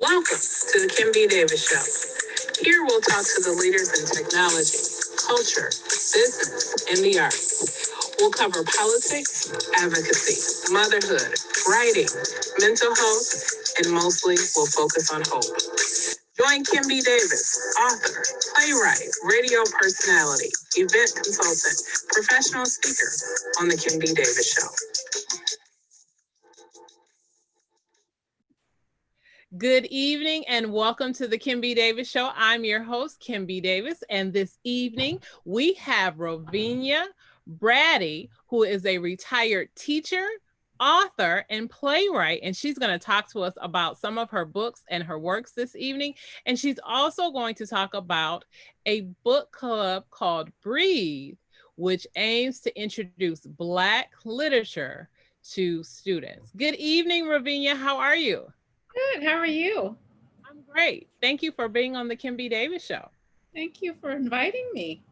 Welcome to the Kim B. Davis Show. Here we'll talk to the leaders in technology, culture, business, and the arts. We'll cover politics, advocacy, motherhood, writing, mental health, and mostly we'll focus on hope. Join Kim B. Davis, author, playwright, radio personality, event consultant, professional speaker on the Kim B. Davis Show. Good evening and welcome to the Kim B. Davis Show. I'm your host, Kim B. Davis, and this evening we have Rovenia Braddy, who is a retired teacher, author, and playwright, and she's going to talk to us about some of her books and her works this evening. And she's also going to talk about a book club called B.R.E.A.T.H.E., which aims to introduce Black literature to students. Good evening, Rovenia. How are you? Good. How are you? I'm great. Thank you for being on the Kim B. Davis Show. Thank you for inviting me.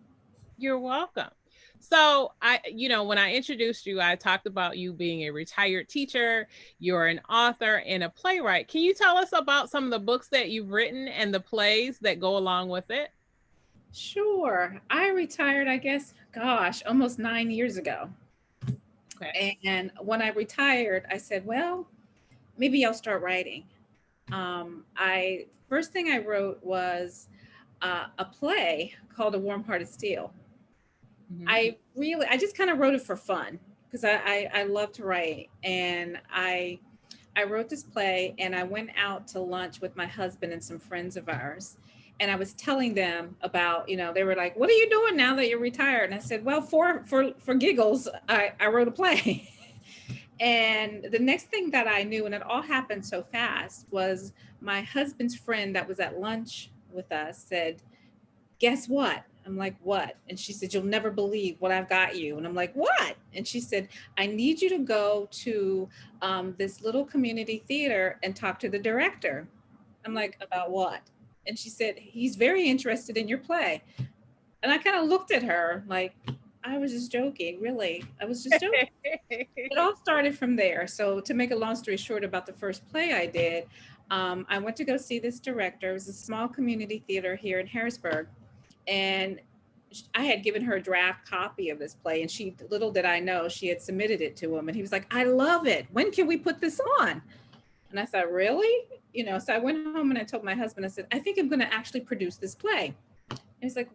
You're welcome. So when I introduced you, I talked about you being a retired teacher, you're an author and a playwright. Can you tell us about some of the books that you've written and the plays that go along with it? Sure. I retired, I guess, almost 9 years ago. Okay. And when I retired, I said, well, maybe I'll start writing. I first thing I wrote was a play called A Warm-Hearted Steel. Mhm. I just kind of wrote it for fun because I love to write. And I wrote this play and I went out to lunch with my husband and some friends of ours. And I was telling them about, they were like, what are you doing now that you're retired? And I said, well, for giggles, I wrote a play. And the next thing that I knew, and it all happened so fast, was my husband's friend that was at lunch with us said, guess what? I'm like, what? And she said, you'll never believe what I've got you. And I'm like, what? And she said, I need you to go to this little community theater and talk to the director. I'm like, about what? And she said, he's very interested in your play. And I kind of looked at her like, I was just joking, really. I was just joking. It all started from there. So to make a long story short about the first play I did, I went to go see this director. It was a small community theater here in Harrisburg. And I had given her a draft copy of this play, and she, little did I know, she had submitted it to him. And he was like, I love it. When can we put this on? And I thought, really? So I went home and I told my husband, I said, I think I'm going to actually produce this play. And he's like,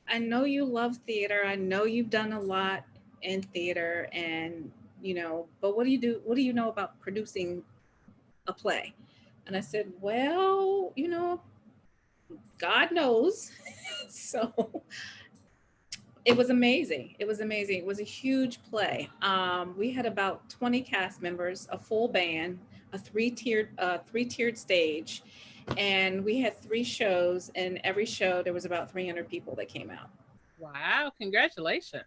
I know you love theater. I know you've done a lot in theater, and, but what do you do? What do you know about producing a play? And I said, well, God knows. So it was amazing. It was amazing. It was a huge play. We had about 20 cast members, a full band, a three-tiered stage, and we had 3 shows. And every show there was about 300 people that came out. Wow, congratulations.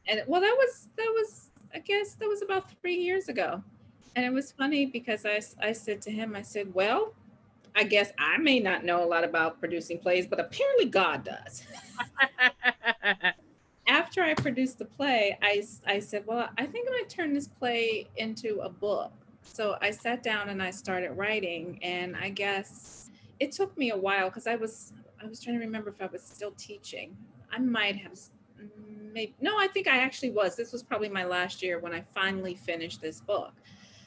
And well, that was I guess that was about 3 years ago. And it was funny because I said to him, I said, well, I guess I may not know a lot about producing plays, but apparently God does. After I produced the play, I said, well, I think I'm going to turn this play into a book. So I sat down and I started writing, and I guess it took me a while because I was trying to remember if I was still teaching. I might have maybe no, I think I actually was. This was probably my last year when I finally finished this book.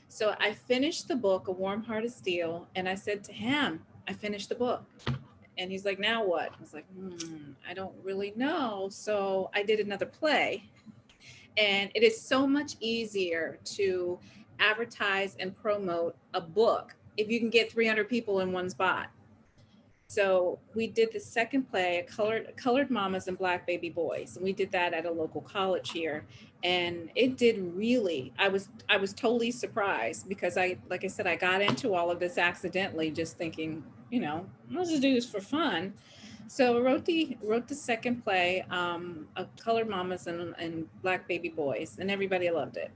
So I finished the book, A Warm Heart of Steel, and I said to him, I finished the book. And he's like, now what? I was like, I don't really know. So I did another play. And it is so much easier to advertise and promote a book if you can get 300 people in one spot. So we did the second play, Colored Mamas and Black Baby Boys. And we did that at a local college here. And it did really, I was totally surprised because like I said, I got into all of this accidentally, just thinking, let's just do this for fun. So I wrote the second play, Colored Mamas and Black Baby Boys, and everybody loved it.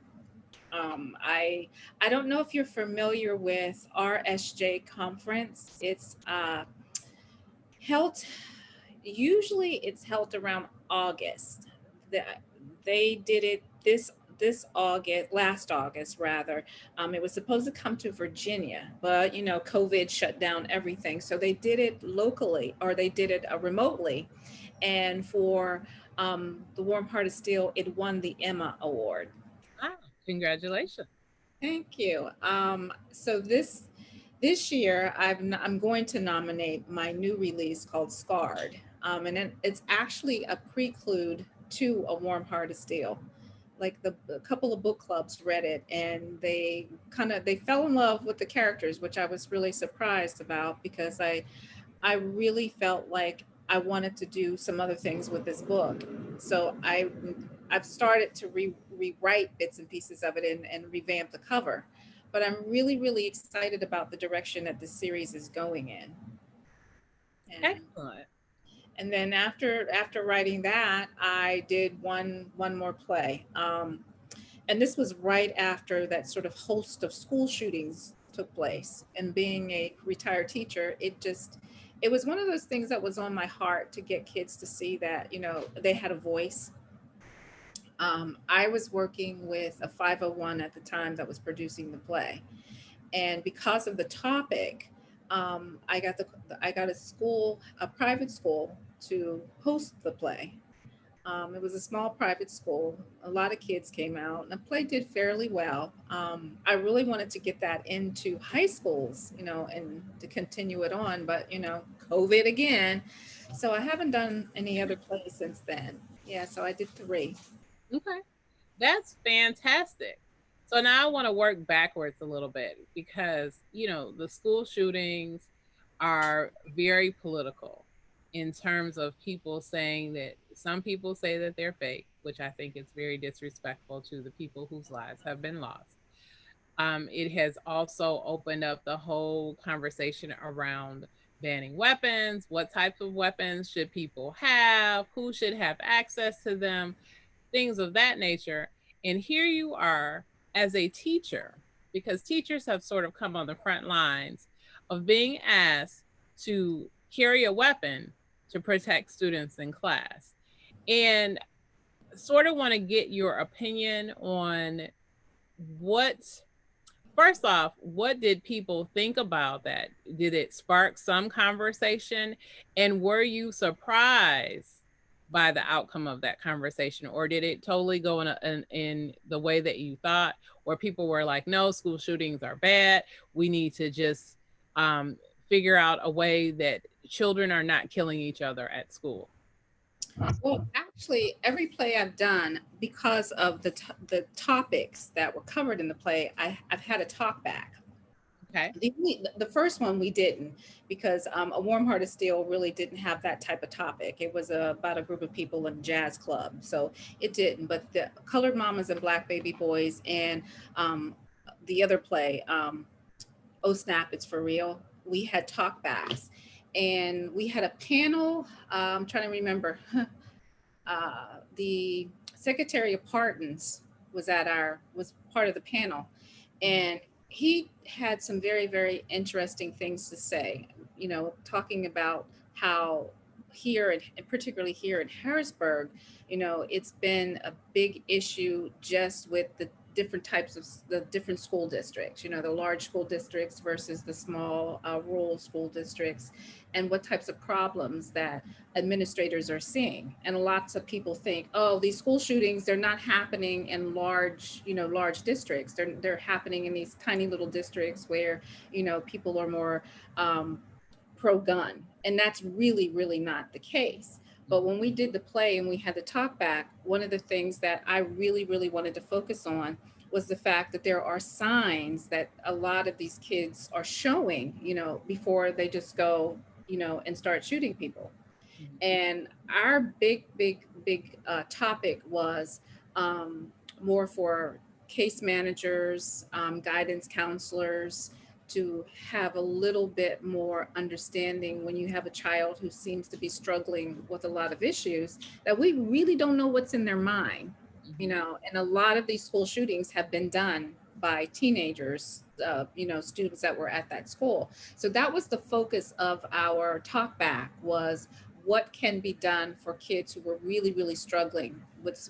I don't know if you're familiar with RSJ conference. It's held, usually it's held around August. The, they did it this August, last August rather. It was supposed to come to Virginia, but COVID shut down everything. So they did it locally, or they did it remotely. And for The Warm Heart of Steel, it won the Emma Award. Ah, congratulations. Thank you. So this year, I'm going to nominate my new release called Scarred, and it's actually a prelude to A Warm Heart of Steel. Like a couple of book clubs read it, and they fell in love with the characters, which I was really surprised about, because I really felt like I wanted to do some other things with this book. So I've started to rewrite bits and pieces of it, and revamp the cover. But I'm really, really excited about the direction that the series is going in. And Excellent. then after writing that, I did one more play. And this was right after that sort of host of school shootings took place. And being a retired teacher, it was one of those things that was on my heart, to get kids to see that they had a voice. I was working with a 501 at the time that was producing the play, and because of the topic, I got a private school, to host the play. It was a small private school. A lot of kids came out, and the play did fairly well. I really wanted to get that into high schools, and to continue it on, but COVID again. So I haven't done any other plays since then. Yeah, so I did three. Okay. That's fantastic. So now I want to work backwards a little bit because, the school shootings are very political in terms of people saying that some people say that they're fake, which I think is very disrespectful to the people whose lives have been lost. It has also opened up the whole conversation around banning weapons. What types of weapons should people have? Who should have access to them? Things of that nature. And here you are as a teacher, because teachers have sort of come on the front lines of being asked to carry a weapon to protect students in class. And sort of want to get your opinion on what, first off, what did people think about that? Did it spark some conversation? And were you surprised by the outcome of that conversation? Or did it totally go in the way that you thought, where people were like, no, school shootings are bad. We need to just um, figure out a way that children are not killing each other at school? Well, actually, every play I've done, because of the topics that were covered in the play, I've had a talk back. Okay. The first one we didn't, because A Warm Heart of Steel really didn't have that type of topic. It was about a group of people in a jazz club, so it didn't. But the Colored Mamas and Black Baby Boys, and um, the other play, Oh Snap, It's for Real, we had talkbacks, and we had a panel. I'm trying to remember. The Secretary of Pardons was part of the panel, and he had some very, very interesting things to say. Talking about how here, and particularly here in Harrisburg, it's been a big issue just with the different school districts, the large school districts versus the small rural school districts, and what types of problems that administrators are seeing. And lots of people think, oh, these school shootings, they're not happening in large districts. They're happening in these tiny little districts where, people are more pro-gun. And that's really, really not the case. But when we did the play and we had the talk back, one of the things that I really, really wanted to focus on was the fact that there are signs that a lot of these kids are showing, before they just go, and start shooting people. Mhm. And our big, big, big topic was more for case managers, guidance counselors, to have a little bit more understanding when you have a child who seems to be struggling with a lot of issues, that we really don't know what's in their mind. Mhm. And a lot of these school shootings have been done by teenagers, students that were at that school. So that was the focus of our talk back, was what can be done for kids who were really, really struggling with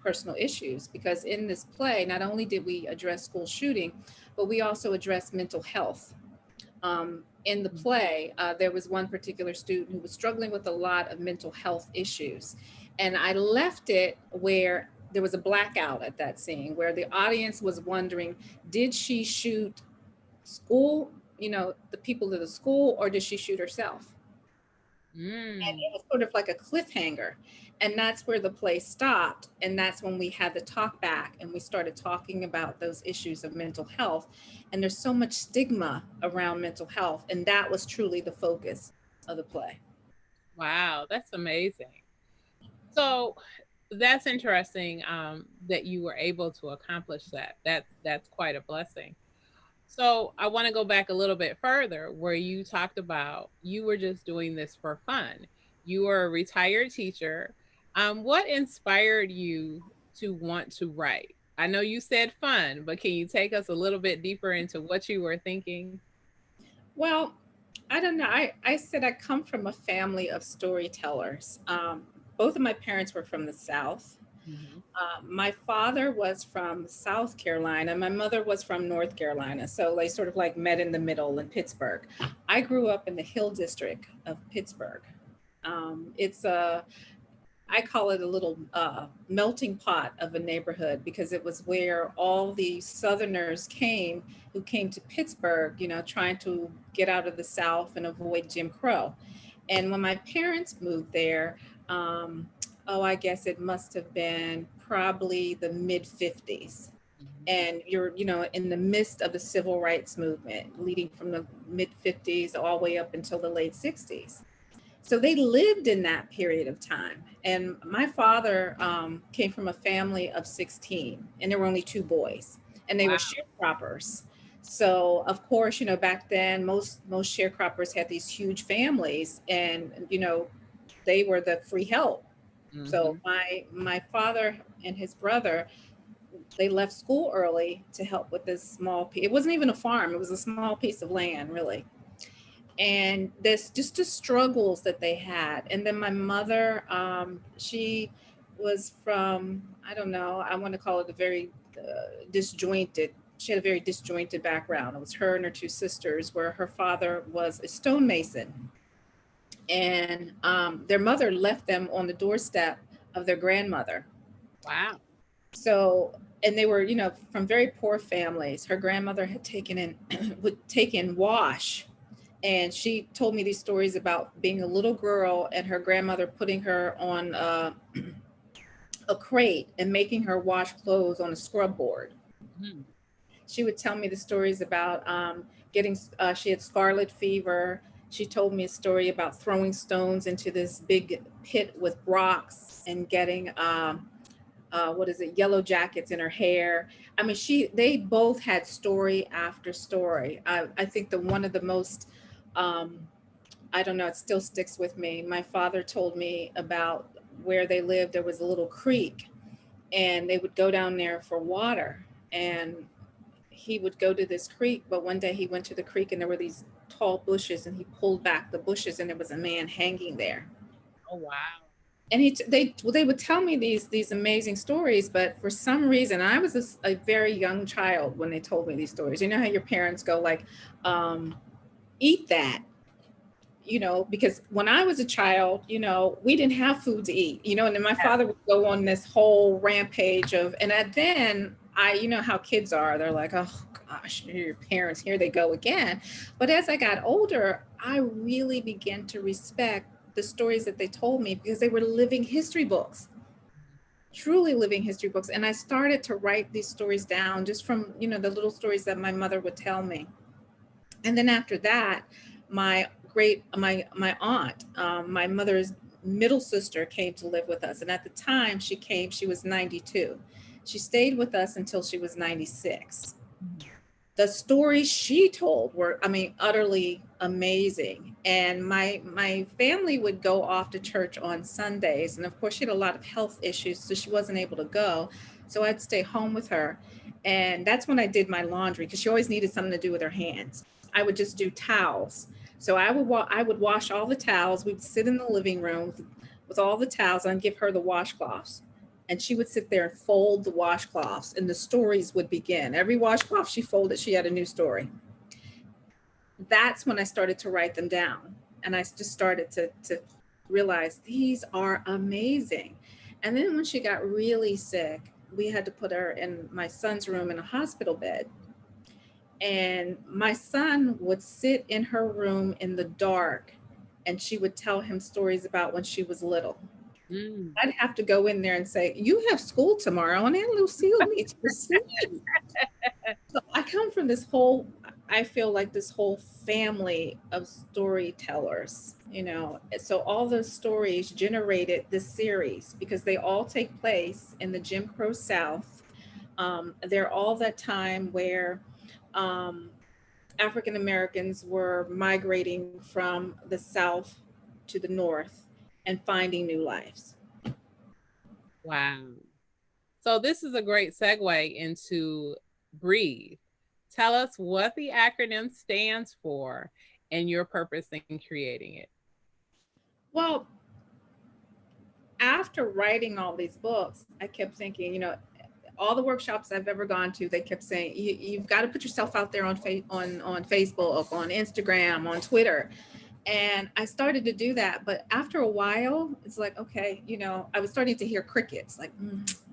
personal issues. Because in this play, not only did we address school shooting, but we also addressed mental health. In the play, there was one particular student who was struggling with a lot of mental health issues. And I left it where there was a blackout at that scene, where the audience was wondering, did she shoot school, the people of the school, or did she shoot herself? And Mm. it was sort of like a cliffhanger. And that's where the play stopped. And that's when we had the talk back and we started talking about those issues of mental health. And there's so much stigma around mental health. And that was truly the focus of the play. Wow, that's amazing. So that's interesting that you were able to accomplish that. That's quite a blessing. So I want to go back a little bit further where you talked about you were just doing this for fun. You were a retired teacher. What inspired you to want to write? I know you said fun, but can you take us a little bit deeper into what you were thinking? Well, I don't know. I said I come from a family of storytellers. Both of my parents were from the South. Mhm. My father was from South Carolina. My mother was from North Carolina. So they sort of like met in the middle in Pittsburgh. I grew up in the Hill District of Pittsburgh. It's a I call it a little melting pot of a neighborhood because it was where all the Southerners came who came to Pittsburgh, trying to get out of the South and avoid Jim Crow. And when my parents moved there, I guess it must have been probably the mid 50s. Mhm. And you're, in the midst of the civil rights movement leading from the mid 50s all the way up until the late 60s. So they lived in that period of time. And my father came from a family of 16, and there were only two boys, and they were Wow. sharecroppers. So of course, back then most sharecroppers had these huge families, and they were the free help. So Mhm. my father and his brother, they left school early to help with this it wasn't even a farm, it was a small piece of land, really. And there's just the struggles that they had. And then my mother, she was from, I don't know, I want to call it a very disjointed, she had a very disjointed background. It was her and her two sisters, where her father was a stonemason, and their mother left them on the doorstep of their grandmother. Wow. So, and they were, from very poor families. Her grandmother had taken in would take in wash, and she told me these stories about being a little girl and her grandmother putting her on a crate and making her wash clothes on a scrub board. Mhm. She would tell me the stories about getting, she had scarlet fever. She told me a story about throwing stones into this big pit with rocks and getting, what is it, yellow jackets in her hair. I mean, they both had story after story. I think the one of the most, um, I don't know, it still sticks with me. My father told me about where they lived. There was a little creek, and they would go down there for water. And he would go to this creek, but one day he went to the creek and there were these tall bushes, and he pulled back the bushes and there was a man hanging there. Oh wow. And they would tell me these amazing stories, but for some reason I was a very young child when they told me these stories. You know how your parents go like, um, eat that, because when I was a child, we didn't have food to eat, and then my father would go on this whole rampage of, and then how kids are, they're like, oh gosh, your parents, here they go again. But as I got older, I really began to respect the stories that they told me, because they were living history books, truly living history books. And I started to write these stories down just from, the little stories that my mother would tell me. And then after that, my aunt, my mother's middle sister, came to live with us. And at the time she was 92. She stayed with us until she was 96. Mhm. The stories she told were, I mean, utterly amazing. And my family would go off to church on Sundays. And of course, she had a lot of health issues, so she wasn't able to go. So I'd stay home with her. And that's when I did my laundry, because she always needed something to do with her hands. I would just do towels. So I would wash all the towels. We'd sit in the living room with all the towels and give her the washcloths. And she would sit there and fold the washcloths, and the stories would begin. Every washcloth she folded, she had a new story. That's when I started to write them down. And I just started to realize these are amazing. And then when she got really sick, we had to put her in my son's room in a hospital bed. And my son would sit in her room in the dark, and she would tell him stories about when she was little. Mm. I'd have to go in there and say, "You have school tomorrow, and Aunt Lucille needs to sleep." So I come from this whole, I feel like this whole family of storytellers, you know. So all those stories generated this series because they all take place in the Jim Crow South. They're all that time where um, African Americans were migrating from the South to the North and finding new lives. Wow. So this is a great segue into Breathe. Tell us what the acronym stands for and your purpose in creating it. Well, after writing all these books, I kept thinking, you know, all the workshops I've ever gone to, they kept saying you've got to put yourself out there on on Facebook, on Instagram, on Twitter. And I started to do that, but after a while, it's like, okay, you know, I was starting to hear crickets. Like,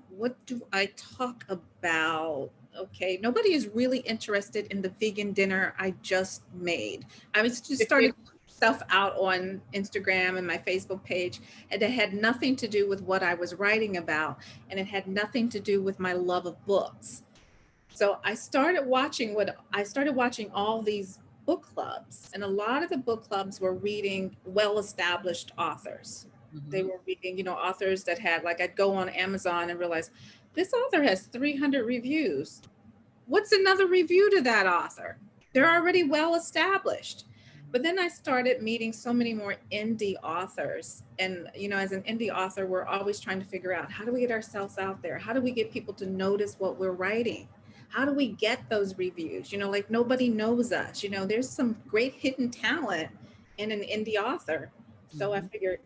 what do I talk about? Okay, nobody is really interested in the vegan dinner I just made. I was just starting stuff out on Instagram and my Facebook page, and it had nothing to do with what I was writing about, and it had nothing to do with my love of books. So I started watching all these book clubs, and a lot of the book clubs were reading well-established authors. They Mhm. were reading, you know, authors that had, like, I'd go on Amazon and realize this author has 300 reviews. What's another review to that author? They're already well established. But then I started meeting so many more indie authors. And, you know, as an indie author, we're always trying to figure out, how do we get ourselves out there? How do we get people to notice what we're writing? How do we get those reviews? You know, like, nobody knows us. You know, there's some great hidden talent in an indie author. So I Mhm. figured,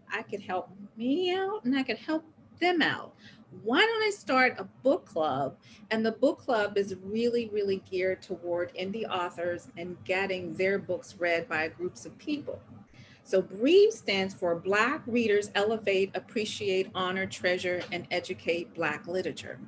I could help me out and I could help them out. Why don't I start a book club? And the book club is really, really geared toward indie authors and getting their books read by groups of people. So BREATHE stands for Black Readers Elevate, Appreciate, Honor, Treasure, and Educate Black Literature.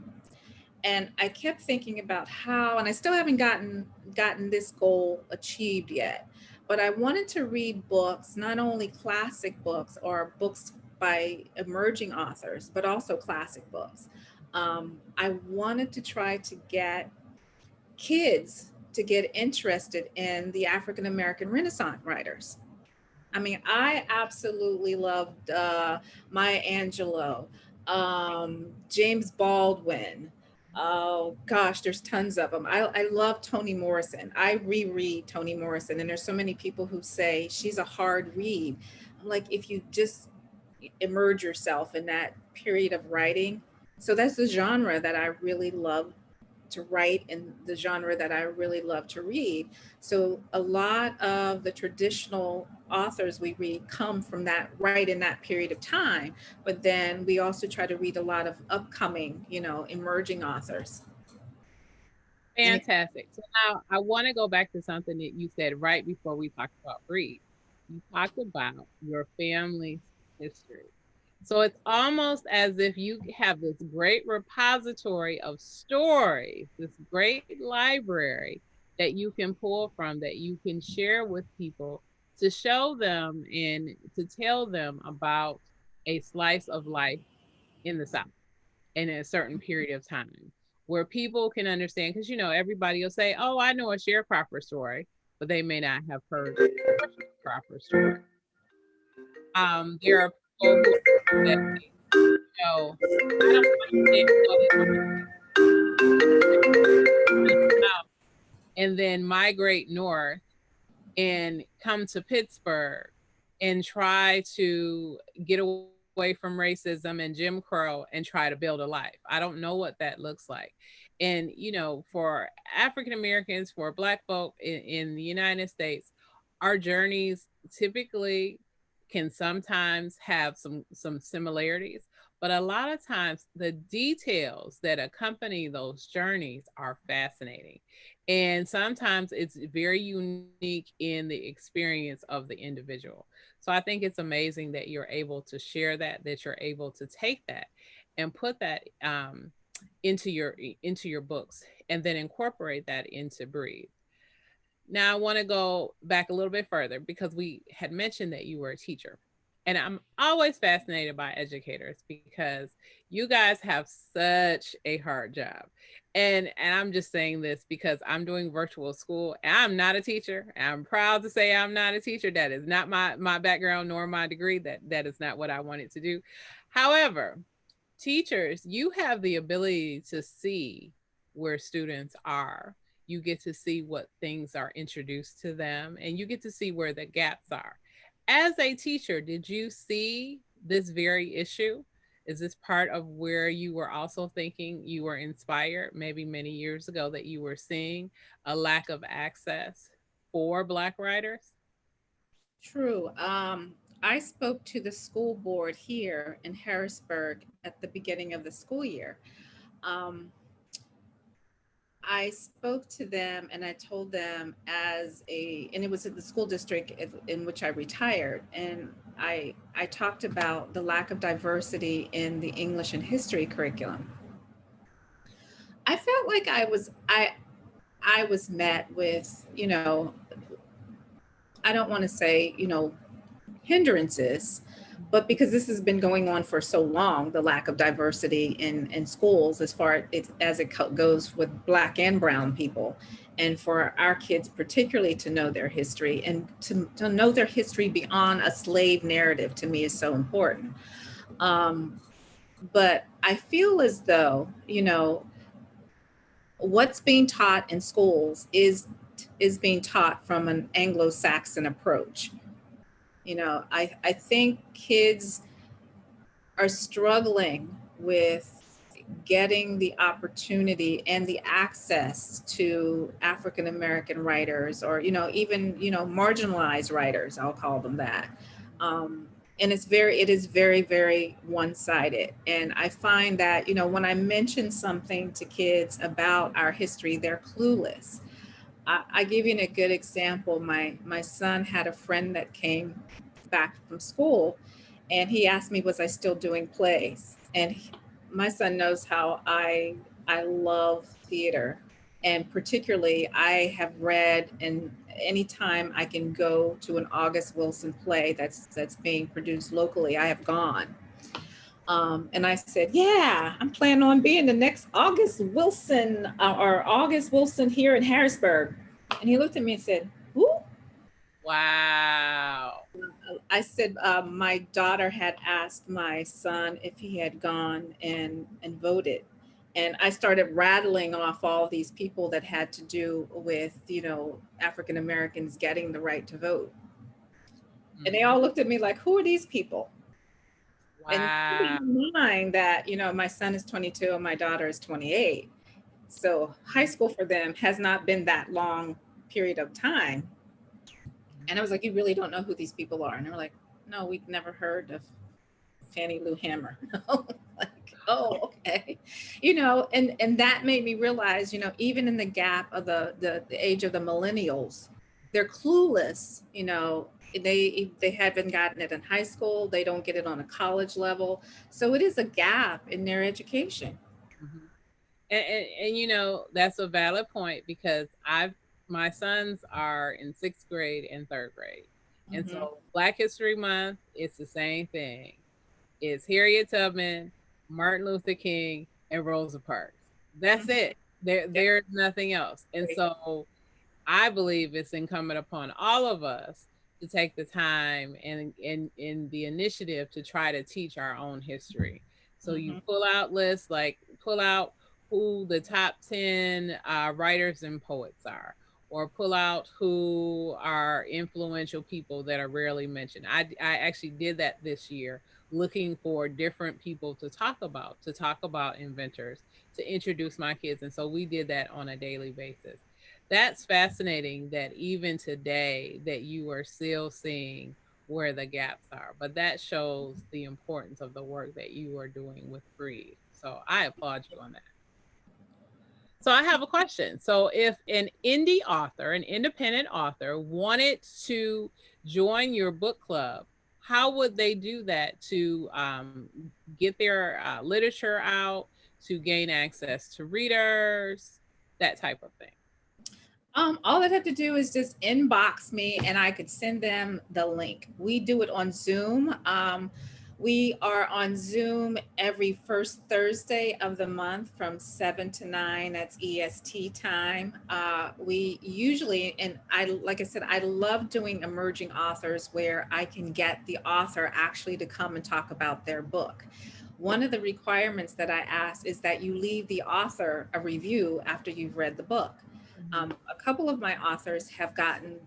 And I kept thinking about how, and I still haven't gotten this goal achieved yet, but I wanted to read books, not only classic books or books by emerging authors, but also classic books. I wanted to try to get kids to get interested in the African American Renaissance writers. I mean, I absolutely loved Maya Angelou, James Baldwin. Oh gosh, there's tons of them. I love Toni Morrison. I reread Toni Morrison, and there's so many people who say she's a hard read. I'm like, if you just immerse yourself in that period of writing. So that's the genre that I really love to write, and the genre that I really love to read. So a lot of the traditional authors we read come from that, right in that period of time. But then we also try to read a lot of upcoming, you know, emerging authors. And it, Fantastic. So now I want to go back to something that you said right before we talked about Breathe. You talked about your family's history. So it's almost as if you have this great repository of stories, this great library that you can pull from, that you can share with people to show them and to tell them about a slice of life in the South in a certain period of time where people can understand. Because, you know, everybody will say, oh, I know a sharecropper story, but they may not have heard your sharecropper story. There are people who say, know, I don't understand how they and then migrate north and come to Pittsburgh and try to get away away from racism and Jim Crow and try to build a life. I don't know what that looks like. And, for African Americans, for Black folk in the United States, our journeys typically can sometimes have some similarities, but a lot of times the details that accompany those journeys are fascinating. And sometimes it's very unique in the experience of the individual. So I think it's amazing that you're able to share that you're able to take that and put that into your books and then incorporate that into Breathe. Now I want to go back a little bit further because we had mentioned that you were a teacher. And I'm always fascinated by educators because you guys have such a hard job. And I'm just saying this because I'm doing virtual school. I'm not a teacher. I'm proud to say I'm not a teacher. That is not my background nor my degree. That is not what I wanted to do. However, teachers, you have the ability to see where students are. You get to see what things are introduced to them, and you get to see where the gaps are. As a teacher, did you see this very issue? Is this part of where you were also thinking you were inspired maybe many years ago that you were seeing a lack of access for Black writers? True. I spoke to the school board here in Harrisburg at the beginning of the school year. Um, I spoke to them and I told them and it was in the school district in which I retired. And I talked about the lack of diversity in the English and history curriculum. I felt like I was met with, I don't want to say, hindrances, but because this has been going on for so long, the lack of diversity in schools as far as it goes with Black and Brown people, and for our kids particularly to know their history and to know their history beyond a slave narrative, to me is so important. Um, but I feel as though, what's being taught in schools is being taught from an Anglo-Saxon approach. I think kids are struggling with getting the opportunity and the access to African American writers, or even marginalized writers, I'll call them that. um, and it is very, very one-sided. And I find that when I mention something to kids about our history, they're clueless. I give you a good example. My son had a friend that came back from school, and he asked me, was I still doing plays? And my son knows how I love theater, and particularly I have read, and anytime I can go to an August Wilson play that's being produced locally, I have gone. And I said, yeah, I'm planning on being the next August Wilson, or August Wilson here in Harrisburg. And he looked at me and said, who? Wow. I said, my daughter had asked my son if he had gone and voted. And I started rattling off all these people that had to do with, African Americans getting the right to vote. And they Mhm. all looked at me like, who are these people? And keeping Wow. in mind that, my son is 22 and my daughter is 28. So high Mhm. school for them has not been that long period of time. And I was like, you really don't know who these people are? And they were like, no, we've never heard of Fannie Lou Hammer. Like, oh, okay. And that made me realize, even in the gap of the age of the millennials, they're clueless. They haven't gotten it in high school. They don't get it on a college level. So it is a gap in their education. Mhm. And that's a valid point because I've my sons are in sixth grade and third grade. And Hmm. so Black History Month, it's the same thing. It's Harriet Tubman, Martin Luther King, and Rosa Parks. That's Hmm. it. There's nothing else. And so I believe it's incumbent upon all of us to take the time and in the initiative to try to teach our own history. So you Hmm. pull out lists, like pull out who the top 10 writers and poets are, or pull out who are influential people that are rarely mentioned. I actually did that this year looking for different people to talk about inventors, to introduce my kids. And so we did that on a daily basis. That's fascinating that even today that you are still seeing where the gaps are, but that shows the importance of the work that you are doing with B.R.E.A.T.H.E.Roe. So I applaud you on that. So I have a question. So if an indie author, an independent author wanted to join your book club, how would they do that to get their literature out, to gain access to readers, that type of thing? All I'd have to do is just inbox me and I could send them the link. We do it on Zoom. We are on Zoom every first Thursday of the month from 7 to 9. That's EST time. We usually, and I, like I said, I love doing emerging authors where I can get the author actually to come and talk about their book. One of the requirements that I ask is that you leave the author a review after you've read the book. Mhm. A couple of my authors have gotten,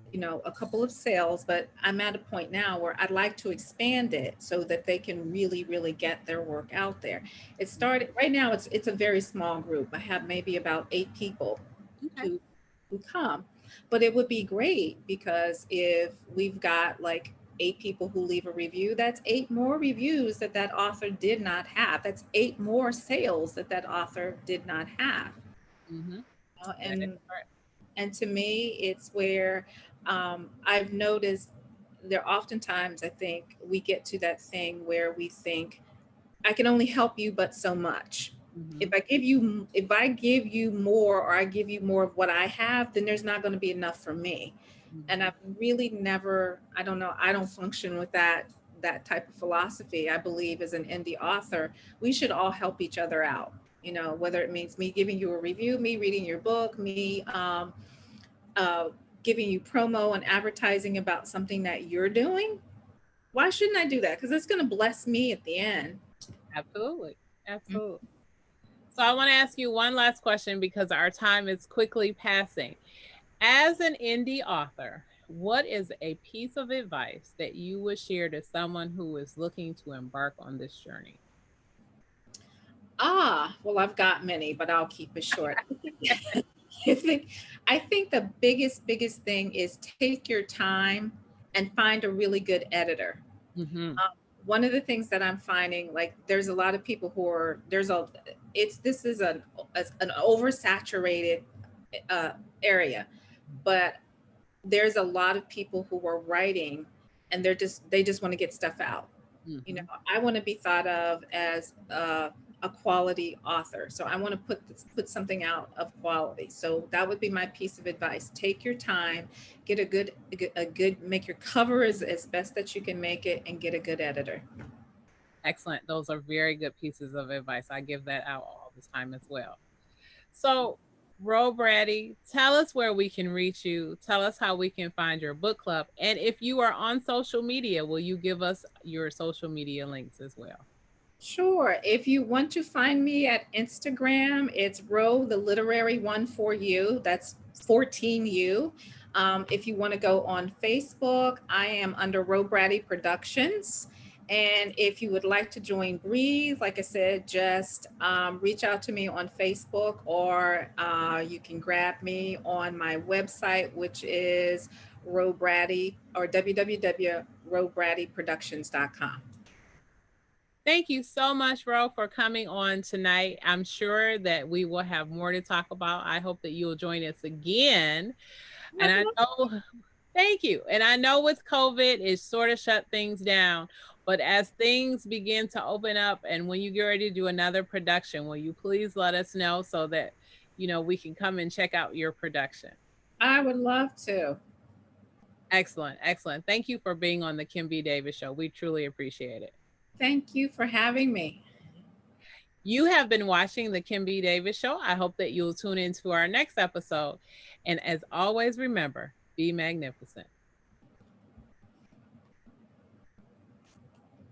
a couple of sales, but I'm at a point now where I'd like to expand it so that they can really, really get their work out there. It started right now. It's a very small group. I have maybe about 8 people Okay. who who come, but it would be great because if we've got like 8 people who leave a review, that's 8 more reviews that that author did not have. That's 8 more sales that that author did not have. Mm-hmm. That is And correct. to me, it's where I've noticed there oftentimes I think we get to that thing where we think I can only help you but so much. Mm-hmm. If I give you more or I give you more of what I have, then there's not going to be enough for me. And Mm-hmm. I've really never, I don't know, I don't function with that type of philosophy. I believe as an indie author, we should all help each other out. Whether it means me giving you a review, me reading your book, me uh, giving you promo and advertising about something that you're doing. Why shouldn't I do that? Because it's going to bless me at the end. Absolutely. Absolutely. So I want to ask you one last question because our time is quickly passing. As an indie author, what is a piece of advice that you would share to someone who is looking to embark on this journey? Well, I've got many, but I'll keep it short. I think I think the biggest thing is take your time and find a really good editor. Mm-hmm. One of the things that I'm finding, like there's a lot of people who are there's a it's this is an oversaturated uh, area, but there's a lot of people who are writing and they just want to get stuff out. you know Mm-hmm. I want to be thought of as a quality author, so I want to put something out of quality. So that would be my piece of advice: take your time, get a good make your cover as best that you can make it, and get a good editor. Excellent. Those are very good pieces of advice. I give that out all the time as well. So, Braddy, tell us where we can reach you. Tell us how we can find your book club. And if you are on social media, will you give us your social media links as well? Sure. If you want to find me at Instagram, it's Roe, the literary one for you. That's 14U. If you want to go on Facebook, I am under Roe Braddy Productions. And if you would like to join Breathe, like I said, just reach out to me on Facebook, or you can grab me on my website, which is Roe Braddy, or www.roebraddyproductions.com. Thank you so much, Ro, for coming on tonight. I'm sure that we will have more to talk about. I hope that you'll join us again. And I know, thank you. And I know with COVID, it sort of shut things down. But as things begin to open up and when you get ready to do another production, will you please let us know so that, we can come and check out your production? I would love to. Excellent. Excellent. Thank you for being on the Kim B. Davis Show. We truly appreciate it. Thank you for having me. You have been watching the Kim B. Davis Show. I hope that you'll tune into our next episode. And as always, remember, be magnificent.